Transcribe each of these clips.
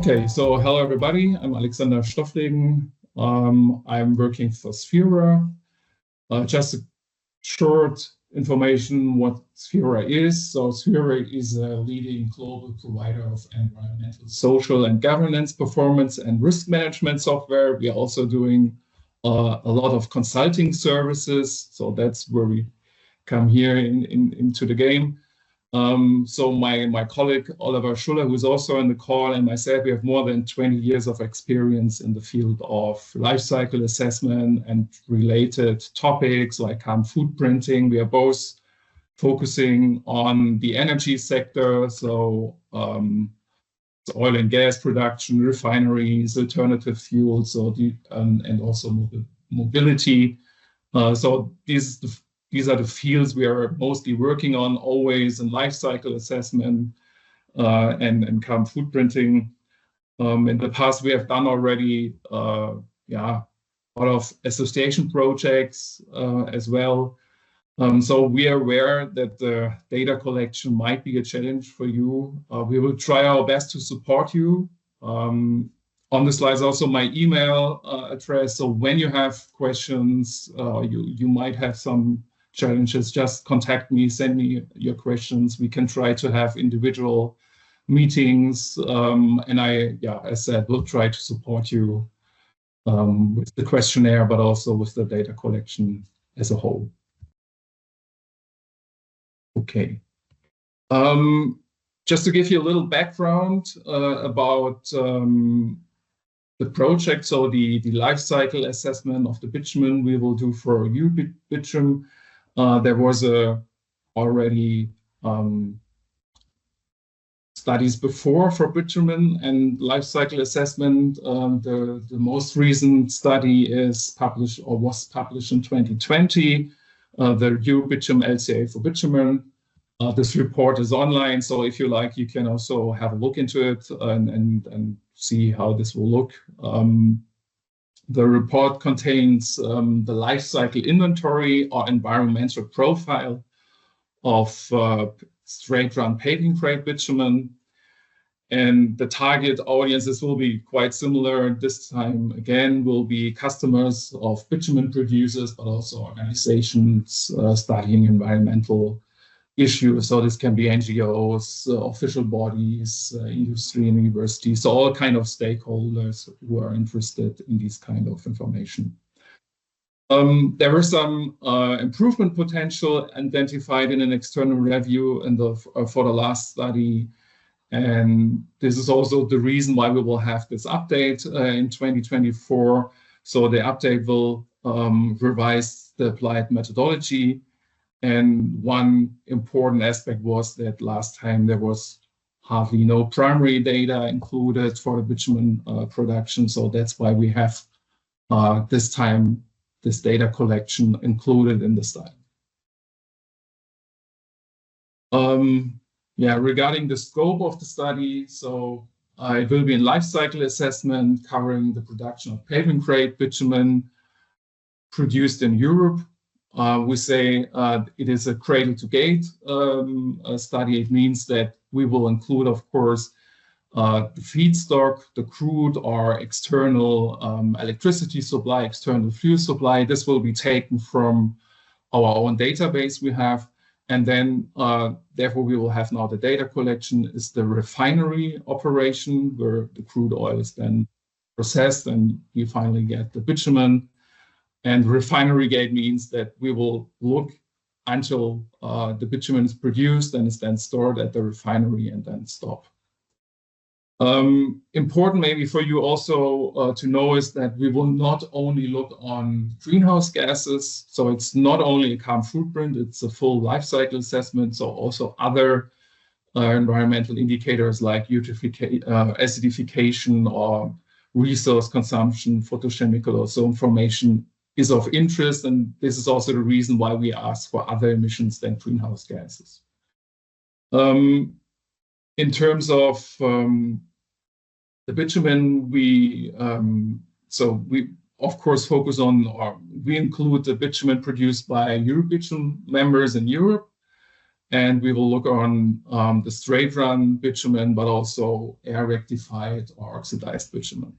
Okay, so hello everybody. I'm Alexander Stoffregen. I'm working for Sphera. Just a short information what Sphera is. So Sphera is a leading global provider of environmental, social, and governance performance and risk management software. We are also doing a lot of consulting services. So that's where we come here into the game. So my colleague, Oliver Schuller, who's also on the call, and myself, we have more than 20 years of experience in the field of life cycle assessment and related topics like carbon footprinting. We are both focusing on the energy sector, so oil and gas production, refineries, alternative fuels, and also mobility. So these are the fields we are mostly working on, always in life cycle assessment and carbon footprinting. In the past, we have done already a lot of association projects as well. So we are aware that the data collection might be a challenge for you. We will try our best to support you. On the slides also my email address. So when you have questions, you might have some challenges, just contact me, send me your questions. We can try to have individual meetings. And as I said, we'll try to support you with the questionnaire, but also with the data collection as a whole. Okay. Just to give you a little background about the project, so the life cycle assessment of the bitumen we will do for EUB bitumen. There was already studies before for bitumen and life cycle assessment. The most recent study is published or was published in 2020. The EUB bitumen LCA for bitumen. This report is online, so if you like, you can also have a look into it and see how this will look. The report contains the life cycle inventory or environmental profile of straight run paving grade bitumen. And the target audiences will be quite similar. This time, again, will be customers of bitumen producers, but also organizations studying environmental issues. So this can be NGOs, official bodies, industry and universities, so all kind of stakeholders who are interested in this kind of information. There were some improvement potential identified in an external review for the last study. And this is also the reason why we will have this update in 2024. So the update will revise the applied methodology. And one important aspect was that last time there was hardly no primary data included for the bitumen production. So that's why we have this time this data collection included in the study. Regarding the scope of the study, so it will be in life cycle assessment covering the production of paving grade bitumen produced in Europe. We say it is a cradle to gate study. It means that we will include, of course, the feedstock, the crude or external electricity supply, external fuel supply. This will be taken from our own database we have. And then, therefore, we will have now the data collection is the refinery operation where the crude oil is then processed and you finally get the bitumen. And refinery gate means that we will look until the bitumen is produced and is then stored at the refinery and then stop. Important maybe for you also to know is that we will not only look on greenhouse gases. So it's not only a carbon footprint, it's a full life cycle assessment. So also other environmental indicators like acidification or resource consumption, photochemical also information is of interest, and this is also the reason why we ask for other emissions than greenhouse gases. In terms of the bitumen, we of course focus on, or we include the bitumen produced by EUB bitumen members in Europe. And we will look on the straight run bitumen, but also air rectified or oxidized bitumen.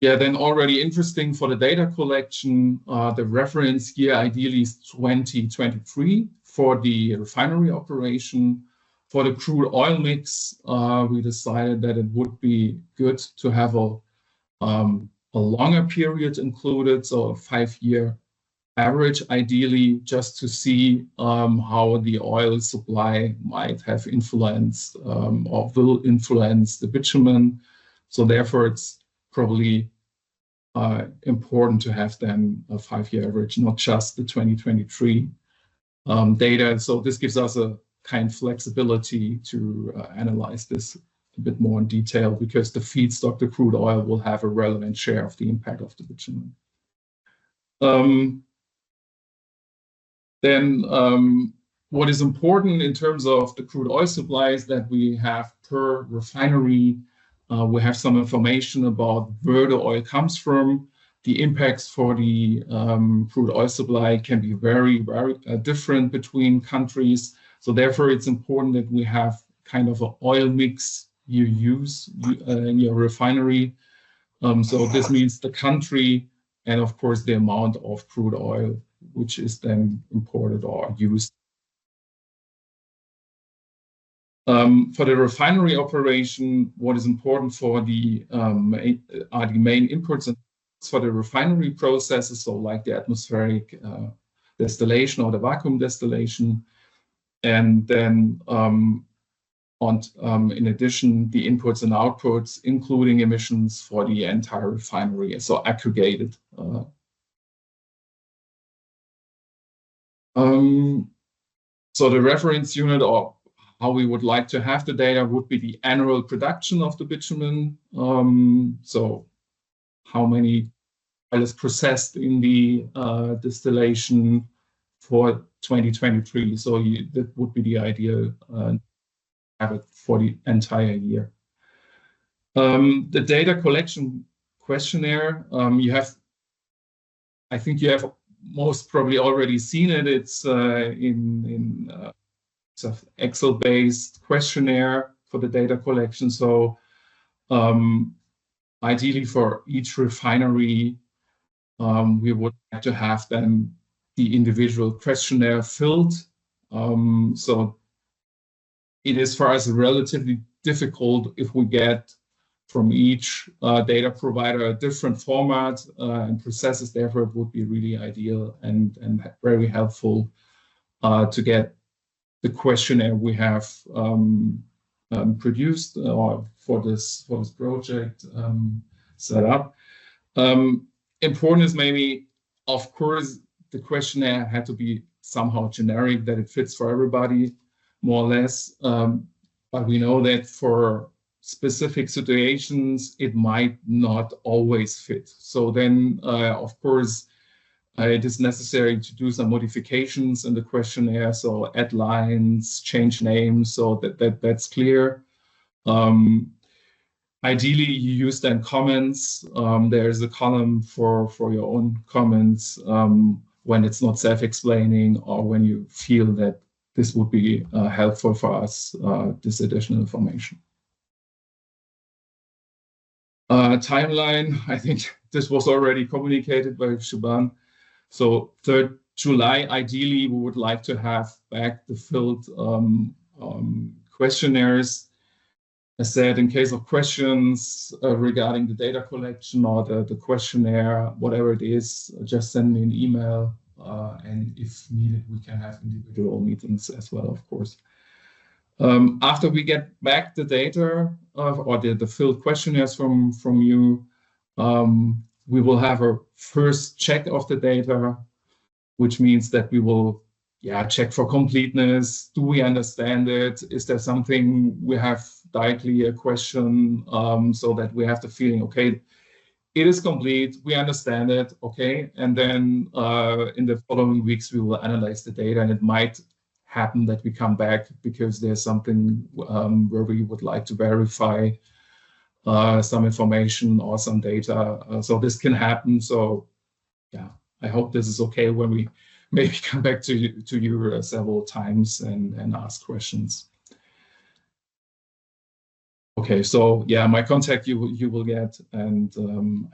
Yeah, then already interesting for the data collection, the reference year ideally is 2023 for the refinery operation. For the crude oil mix, we decided that it would be good to have a longer period included, so a 5-year average, ideally, just to see how the oil supply might have influenced or will influence the bitumen. So therefore, it's probably important to have then a 5-year average, not just the 2023 data. So this gives us a kind of flexibility to analyze this a bit more in detail, because the feedstock, the crude oil, will have a relevant share of the impact of the bitumen. Then what is important in terms of the crude oil supply is that we have per refinery, we have some information about where the oil comes from. The impacts for the crude oil supply can be very, very different between countries. So therefore, it's important that we have kind of an oil mix you use in your refinery. So this means the country and, of course, the amount of crude oil which is then imported or used. For the refinery operation, what is important for the are the main inputs for the refinery processes, so like the atmospheric distillation or the vacuum distillation, and then in addition, the inputs and outputs, including emissions for the entire refinery, so aggregated. So the reference unit, or how we would like to have the data, would be the annual production of the bitumen. So how many oil is processed in the distillation for 2023. So that would be the ideal have it for the entire year. The data collection questionnaire, I think you have most probably already seen it. It's in it's an Excel-based questionnaire for the data collection. So ideally for each refinery, we would like to have then the individual questionnaire filled. So it is for us relatively difficult if we get from each data provider a different format and processes. Therefore, it would be really ideal and very helpful to get the questionnaire we have produced for this project set up. Important is maybe, of course, the questionnaire had to be somehow generic, that it fits for everybody, more or less. But we know that for specific situations, it might not always fit. So then, of course, it is necessary to do some modifications in the questionnaire. So add lines, change names, so that's clear. Ideally, you use then comments. There's a column for your own comments when it's not self-explaining or when you feel that this would be helpful for us, this additional information. Timeline, I think this was already communicated by Shaban. So 3rd July, ideally, we would like to have back the filled questionnaires. As said, in case of questions regarding the data collection or the questionnaire, whatever it is, just send me an email. And if needed, we can have individual meetings as well, of course. After we get back the data or the filled questionnaires from you, we will have a first check of the data, which means that we will check for completeness. Do we understand it? Is there something we have directly a question so that we have the feeling, okay, it is complete, we understand it, okay? And then in the following weeks, we will analyze the data, and it might happen that we come back because there's something where we would like to verify some information or some data. So this can happen. So yeah, I hope this is okay when we maybe come back to you several times and ask questions. Okay, so yeah, my contact you will get, and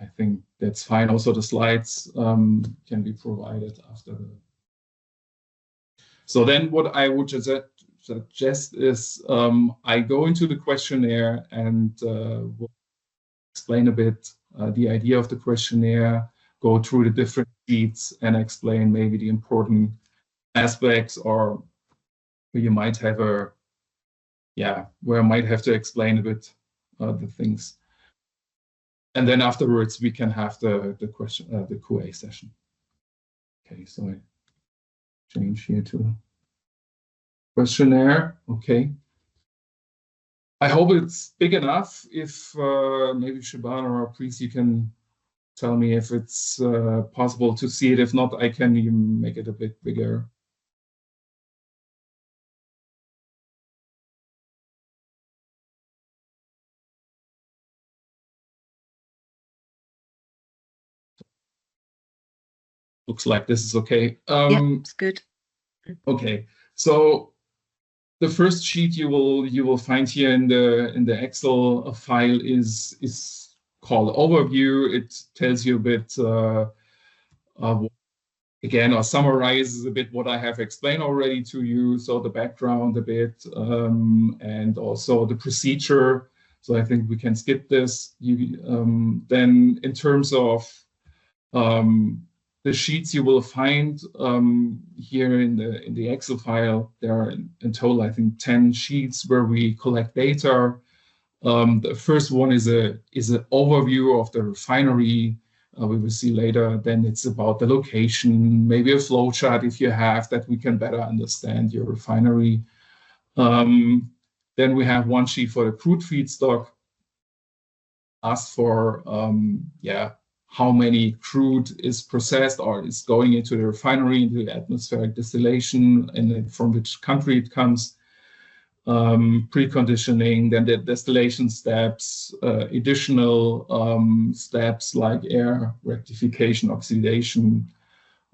I think that's fine. Also, the slides can be provided after. So then, what I would suggest is I go into the questionnaire and we'll explain a bit the idea of the questionnaire, go through the different sheets, and explain maybe the important aspects, or you might have where I might have to explain a bit the things. And then afterwards, we can have the QA session. Okay, so I change here to questionnaire. Okay. I hope it's big enough. If maybe Shibana or please, you can tell me if it's possible to see it. If not, I can even make it a bit bigger. Looks like this is okay. Yeah, it's good. Okay, so the first sheet you will find here in the Excel file is called overview. It tells you a bit again, or summarizes a bit what I have explained already to you. So the background a bit and also the procedure. So I think we can skip this. Then in terms of the sheets you will find here in the Excel file, there are in total, I think, 10 sheets where we collect data. The first one is an overview of the refinery. We will see later. Then it's about the location, maybe a flow chart if you have, that we can better understand your refinery. Then we have one sheet for the crude feedstock. Ask for how many crude is processed or is going into the refinery, into the atmospheric distillation, and from which country it comes. Preconditioning, then the distillation steps, additional steps like air rectification, oxidation,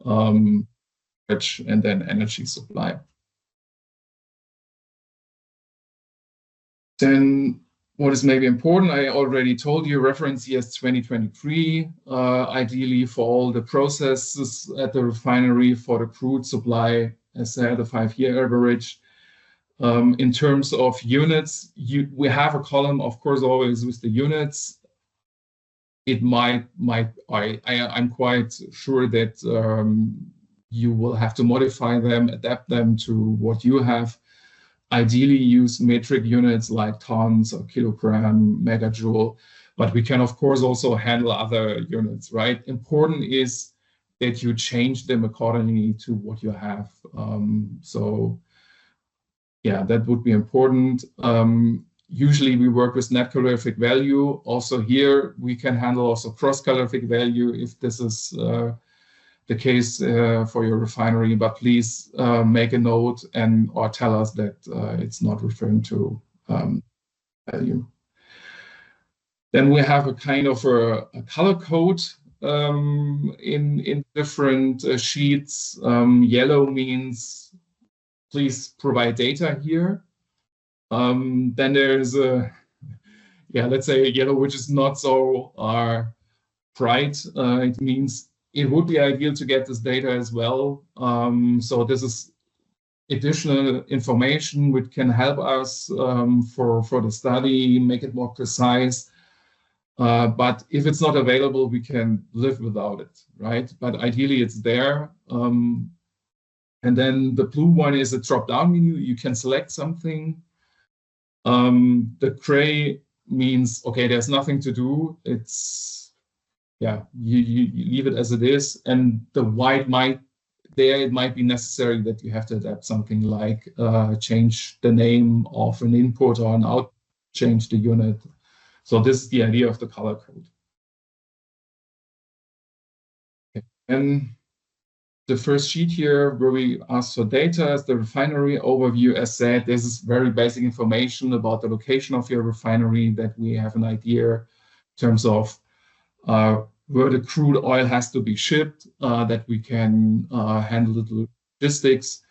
and then energy supply. Then what is maybe important, I already told you, reference years 2023, ideally for all the processes at the refinery for the crude supply, as said, a 5-year average. In terms of units, we have a column, of course, always with the units. It I'm quite sure that you will have to modify them, adapt them to what you have. Ideally use metric units like tons or kilogram, megajoule, but we can, of course, also handle other units, right? Important is that you change them accordingly to what you have. So yeah, that would be important. Usually we work with net calorific value. Also here, we can handle also cross calorific value if this is the case for your refinery, but please make a note or tell us that it's not referring to value. Then we have a kind of a color code in different sheets. Yellow means please provide data here. Then there's let's say a yellow, which is not so bright. It means it would be ideal to get this data as well. So this is additional information which can help us for the study, make it more precise. But if it's not available, we can live without it, right? But ideally it's there. And then the blue one is a drop-down menu. You can select something. The gray means, okay, there's nothing to do. It's, you leave it as it is. And the white it might be necessary that you have to adapt something like change the name of an input or an output, change the unit. So this is the idea of the color code. Okay. And the first sheet here where we ask for data is the refinery overview. As said, this is very basic information about the location of your refinery, that we have an idea in terms of where the crude oil has to be shipped, that we can handle the logistics.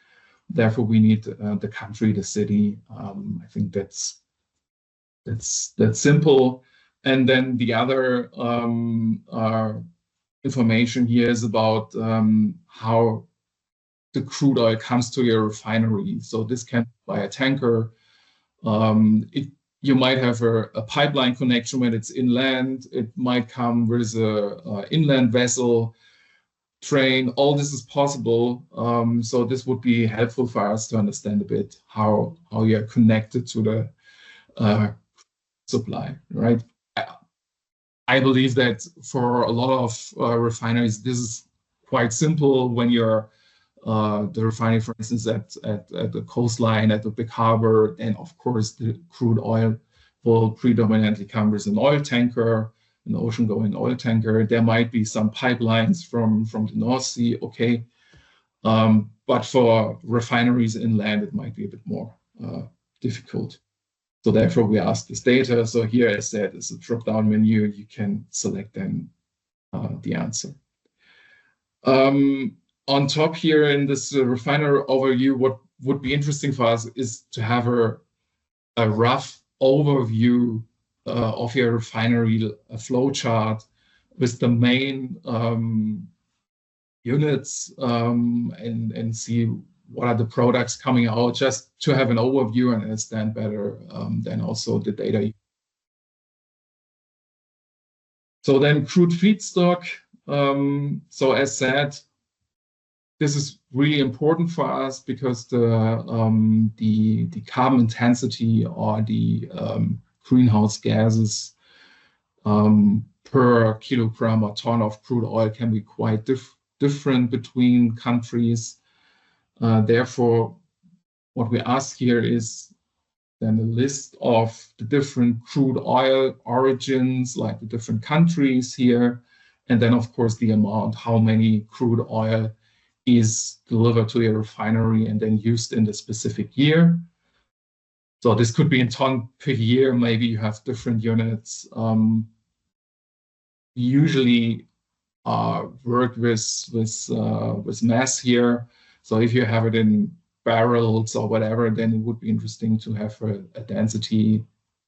Therefore, we need the country, the city. I think that's simple. And then the other information here is about how the crude oil comes to your refinery. So this can be by a tanker. You might have a pipeline connection when it's inland. It might come with a inland vessel, train. All this is possible. So this would be helpful for us to understand a bit how you are connected to the supply, right? I believe that for a lot of refineries, this is quite simple when you're the refinery, for instance, at the coastline, at the big harbor, and of course the crude oil will predominantly come with an oil tanker, an ocean-going oil tanker. There might be some pipelines from the North Sea, okay. But for refineries inland, it might be a bit more difficult. So therefore, we ask this data. So here, as I said, is a drop-down menu. You can select then the answer. On top here in this refinery overview, what would be interesting for us is to have a rough overview of your refinery, a flow chart with the main units and see what are the products coming out, just to have an overview and understand better than also the data. So then crude feedstock. So as said, this is really important for us because the carbon intensity or the greenhouse gases per kilogram or ton of crude oil can be quite different between countries. Therefore, what we ask here is then a list of the different crude oil origins, like the different countries here, and then of course the amount, how many crude oil is delivered to your refinery and then used in the specific year. So this could be in ton per year. Maybe you have different units. Usually work with mass here. So if you have it in barrels or whatever, then it would be interesting to have a density.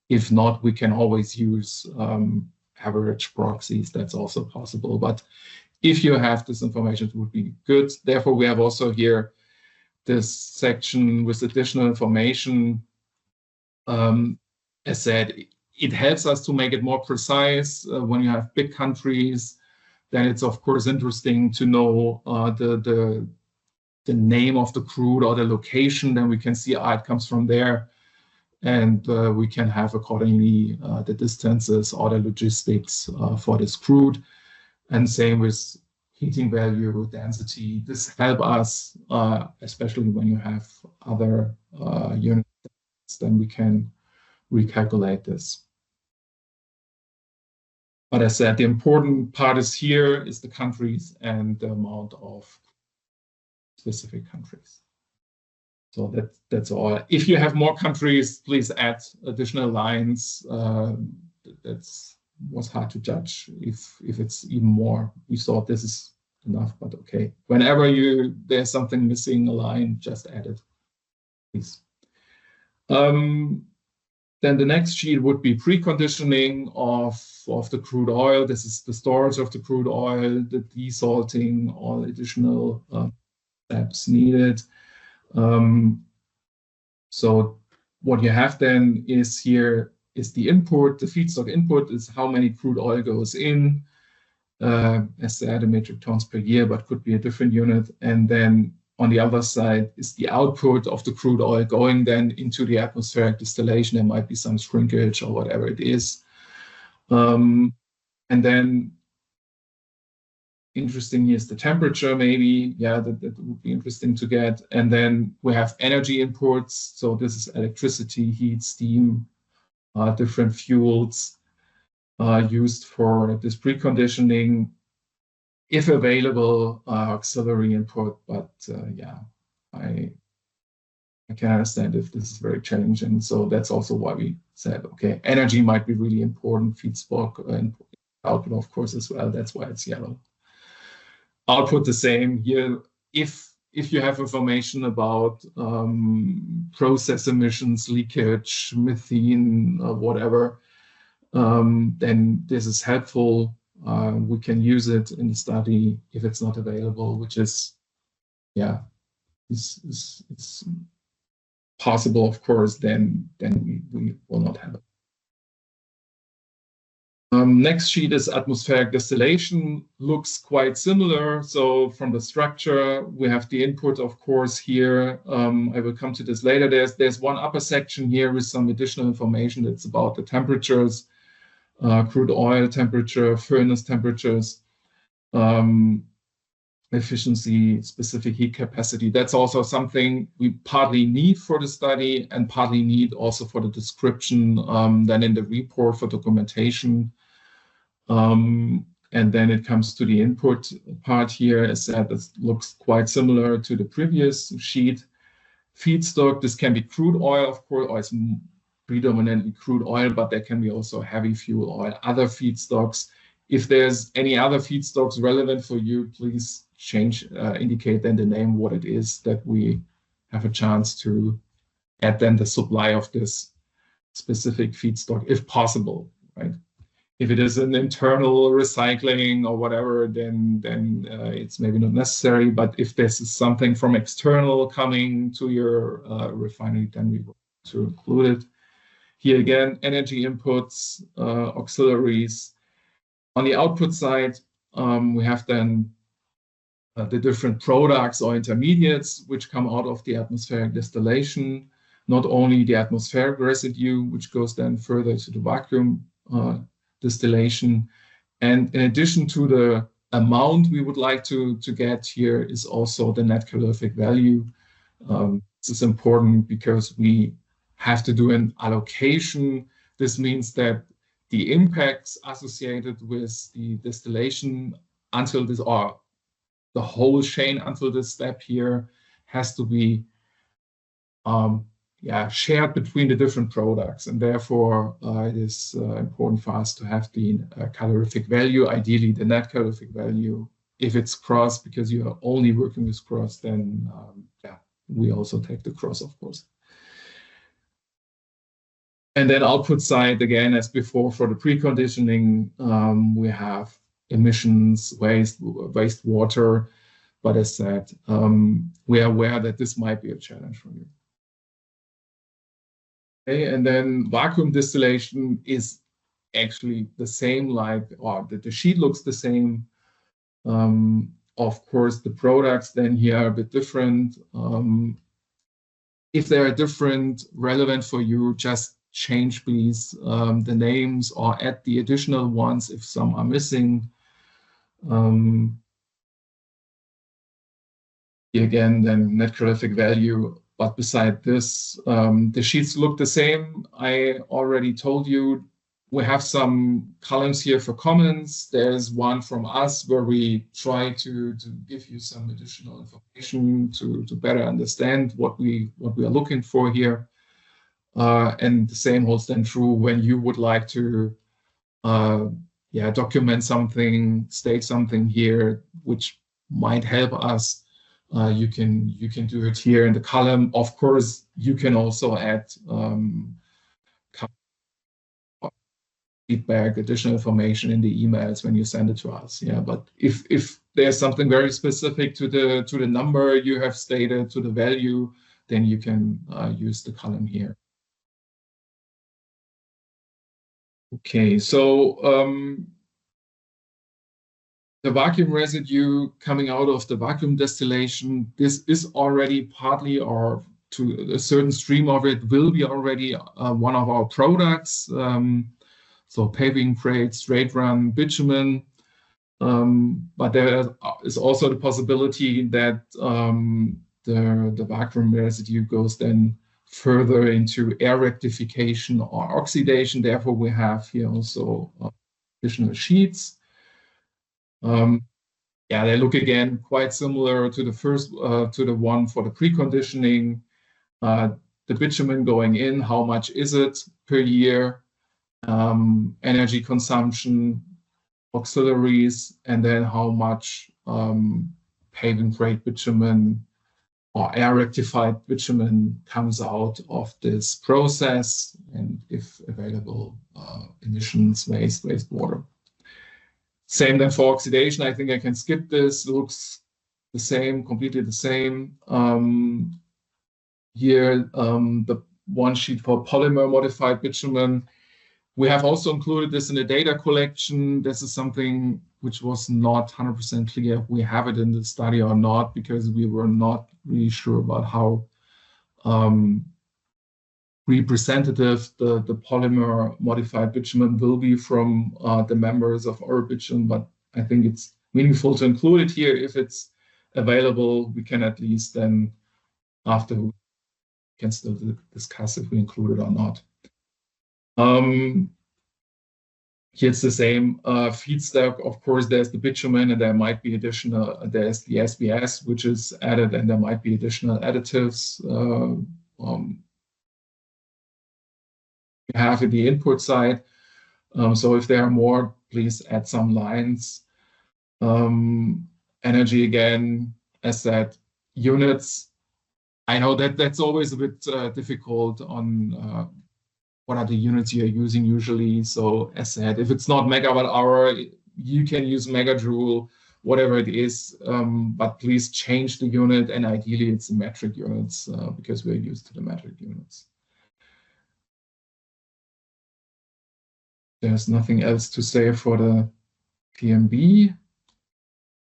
If not, we can always use average proxies. That's also possible. But if you have this information, it would be good. Therefore, we have also here this section with additional information. As said, it helps us to make it more precise. When you have big countries, then it's of course interesting to know the name of the crude or the location. Then we can see it comes from there, and we can have accordingly the distances or the logistics for this crude. And same with heating value, density. This helps us, especially when you have other units, then we can recalculate this. But as I said, the important part is here is the countries and the amount of specific countries. So that's all. If you have more countries, please add additional lines. That's was hard to judge if it's even more. We thought this is enough, but okay. Whenever there's something missing a line, just add it, please. Then the next sheet would be preconditioning of the crude oil. This is the storage of the crude oil, the desalting, all additional steps needed. So what you have then is here is the input. The feedstock input is how many crude oil goes in, as said, a metric tons per year, but could be a different unit. And then on the other side is the output of the crude oil going then into the atmospheric distillation. There might be some shrinkage or whatever it is. And then interesting is the temperature, maybe. Yeah, that would be interesting to get. And then we have energy inputs. So this is electricity, heat, steam, different fuels used for this preconditioning. If available, auxiliary input, but yeah, I can understand if this is very challenging. So that's also why we said, okay, energy might be really important, feedstock output, of course, as well. That's why it's yellow. Output the same here. If you have information about process emissions, leakage, methane, whatever, then this is helpful. We can use it in the study. If it's not available, which is, yeah, it's possible, of course, then we will not have it. Next sheet is atmospheric distillation. Looks quite similar. So from the structure, we have the input, of course, here. I will come to this later. There's one upper section here with some additional information that's about the temperatures, crude oil temperature, furnace temperatures, efficiency, specific heat capacity. That's also something we partly need for the study and partly need also for the description, then in the report for documentation. And then it comes to the input part here. As said, it looks quite similar to the previous sheet. Feedstock, this can be crude oil, of course, or it's predominantly crude oil, but there can be also heavy fuel oil, other feedstocks. If there's any other feedstocks relevant for you, please indicate then the name, what it is, that we have a chance to add then the supply of this specific feedstock, if possible, right? If it is an internal recycling or whatever, then it's maybe not necessary. But if this is something from external coming to your refinery, then we want to include it. Here again, energy inputs, auxiliaries. On the output side, we have then the different products or intermediates which come out of the atmospheric distillation, not only the atmospheric residue, which goes then further to the vacuum distillation. And in addition to the amount we would like to get here is also the net calorific value. This is important because we have to do an allocation. This means that the impacts associated with the distillation until this, or the whole chain until this step here, has to be shared between the different products. And therefore, it is important for us to have the calorific value, ideally the net calorific value. If it's cross, because you are only working with cross, then we also take the cross, of course. And then output side, again, as before, for the preconditioning, we have emissions, wastewater. But as said, we are aware that this might be a challenge for you. Okay, and then vacuum distillation is actually the same, or the sheet looks the same. Of course, the products then here are a bit different. If they are different, relevant for you, just change please the names or add the additional ones if some are missing. Again, then net calorific value. But beside this, the sheets look the same. I already told you we have some columns here for comments. There's one from us where we try to give you some additional information to better understand what we are looking for here. And the same holds then true when you would like to document something, state something here, which might help us. You can do it here in the column. Of course, you can also add feedback, additional information in the emails when you send it to us. Yeah, but if there's something very specific to the number you have stated, to the value, then you can use the column here. Okay, so the vacuum residue coming out of the vacuum distillation, this is already partly, or to a certain stream of it, will be already one of our products. So paving freight, straight run, bitumen. But there is also the possibility that the vacuum residue goes then further into air rectification or oxidation. Therefore, we have here also additional sheets. They look again quite similar to the first, to the one for the preconditioning. The bitumen going in, how much is it per year? Energy consumption, auxiliaries, and then how much paving grade bitumen or air rectified bitumen comes out of this process, and if available, emissions, wastewater. Same then for oxidation. I think I can skip this. It looks the same, completely the same. Here, the one sheet for polymer modified bitumen. We have also included this in the data collection. This is something which was not 100% clear if we have it in the study or not, because we were not really sure about how representative the polymer modified bitumen will be from the members of our bitumen, but I think it's meaningful to include it here. If it's available, we can at least then after we can still discuss if we include it or not. Here it's the same feedstock. Of course, there's the bitumen, and there might be additional, there's the SBS, which is added, and there might be additional additives. You have in the input side. So if there are more, please add some lines. Energy again, as said, units. I know that that's always a bit difficult on what are the units you're using usually. So as said, if it's not megawatt hour, you can use megajoule, whatever it is, but please change the unit, and ideally it's the metric units because we're used to the metric units. There's nothing else to say for the PMB.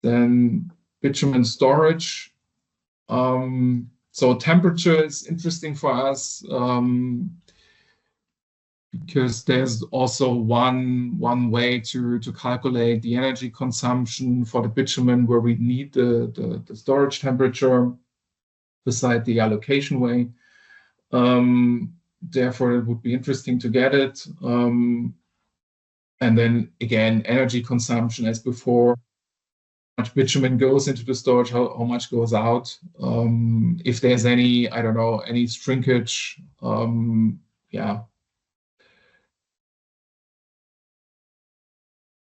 Then bitumen storage. So temperature is interesting for us because there's also one way to calculate the energy consumption for the bitumen where we need the storage temperature beside the allocation way. Therefore, it would be interesting to get it. And then again, energy consumption as before. How much bitumen goes into the storage, how much goes out. If there's any, I don't know, any shrinkage, yeah.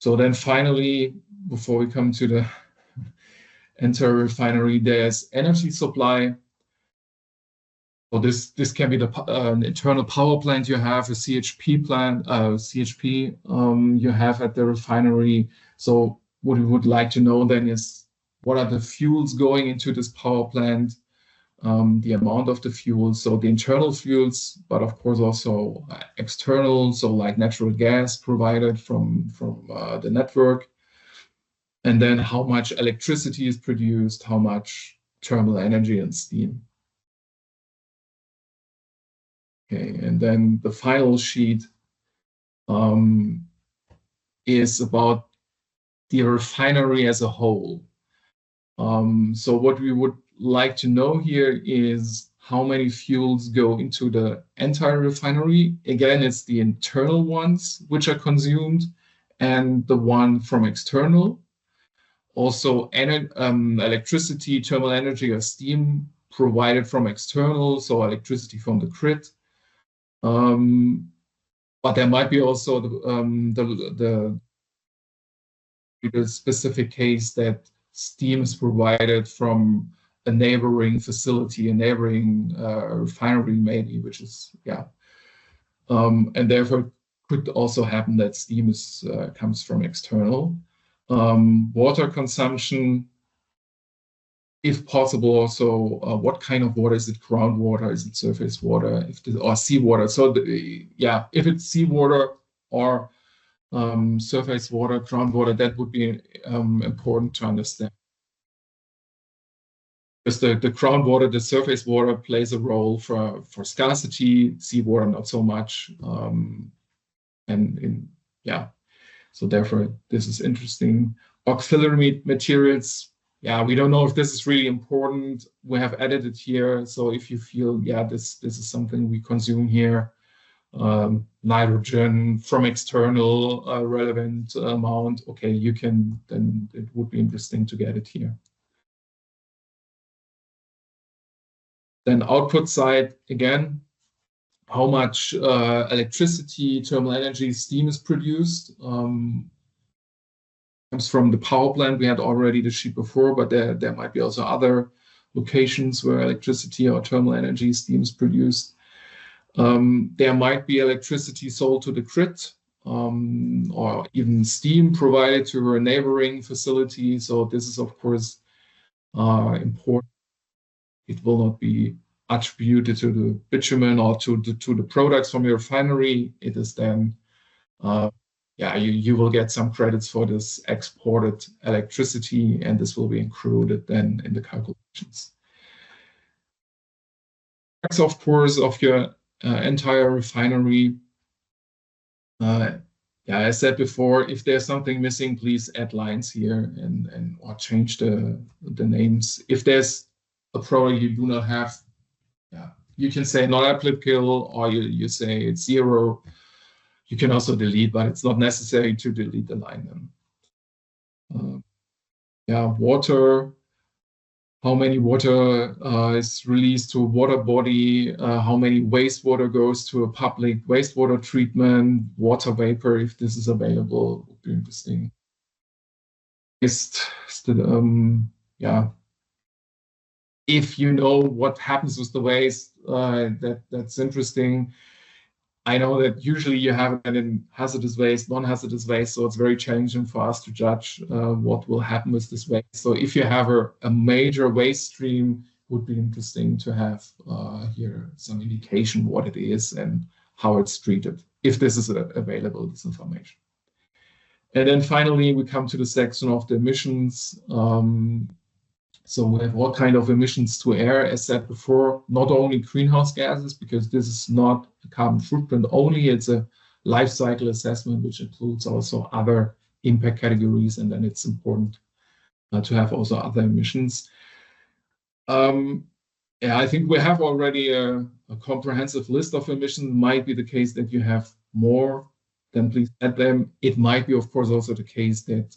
So then finally, before we come to the entire refinery, there's energy supply. So this can be an internal power plant you have, a CHP plant, CHP you have at the refinery. So what we would like to know then is what are the fuels going into this power plant, the amount of the fuels, so the internal fuels, but of course also external, so like natural gas provided from the network, and then how much electricity is produced, how much thermal energy and steam. Okay, and then the final sheet is about the refinery as a whole. So what we would like to know here is how many fuels go into the entire refinery. Again, it's the internal ones which are consumed and the one from external. Also, electricity, thermal energy or steam provided from external, so electricity from the grid. But there might be also the specific case that steam is provided from a neighboring facility, a neighboring refinery maybe, which is, yeah. And therefore could also happen that steam is comes from external. Water consumption, if possible, also what kind of water is it? Groundwater? Is it surface water? Or seawater? So yeah, if it's seawater or surface water, groundwater, that would be important to understand. Because the groundwater, the surface water plays a role for scarcity, seawater not so much. Yeah, so therefore this is interesting. Auxiliary materials, yeah, we don't know if this is really important. We have added it here. So if you feel, yeah, this is something we consume here, nitrogen from external relevant amount, okay, you can, then it would be interesting to get it here. Then output side, again, how much electricity, thermal energy, steam is produced. comes from the power plant. We had already the sheet before, but there might be also other locations where electricity or thermal energy steam is produced. There might be electricity sold to the grid, or even steam provided to a neighboring facility. So this is, of course, important. It will not be attributed to the bitumen or to the products from your refinery. It is then, you will get some credits for this exported electricity, and this will be included then in the calculations. Of course, of your entire refinery. I said before, if there's something missing, please add lines here and or change the names. If there's a product you do not have, you can say not applicable, or you say it's 0. You can also delete, but it's not necessary to delete the line then. Water. How many water is released to a water body, how many wastewater goes to a public wastewater treatment, water vapor, if this is available, would be interesting. If you know what happens with the waste, that's interesting. I know that usually you have it in hazardous waste, non-hazardous waste, so it's very challenging for us to judge what will happen with this waste. So if you have a major waste stream, it would be interesting to have here some indication what it is and how it's treated, if this is available, this information. And then finally, we come to the section of the emissions. So we have what kind of emissions to air, as said before, not only greenhouse gases, because this is not a carbon footprint only, it's a life cycle assessment, which includes also other impact categories, and then it's important to have also other emissions. I think we have already a comprehensive list of emissions. It might be the case that you have more, then please add them. It might be, of course, also the case that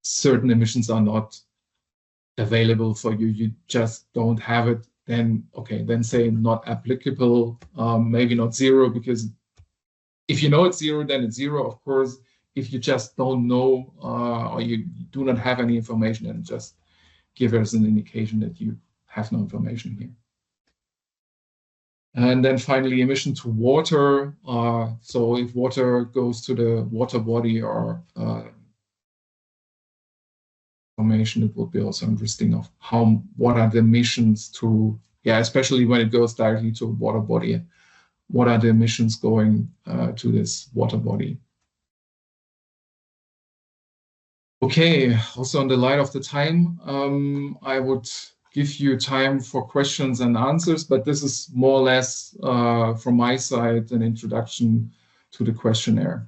certain emissions are not available for you, you just don't have it, then okay, then say not applicable, maybe not 0, because if you know it's 0, then it's 0, of course. If you just don't know or you do not have any information, then just give us an indication that you have no information here. And then finally, emission to water. So if water goes to the water body or information, it will be also interesting of what are the emissions to, especially when it goes directly to a water body, what are the emissions going to this water body. Okay, also in the light of the time, I would give you time for questions and answers, but this is more or less from my side an introduction to the questionnaire.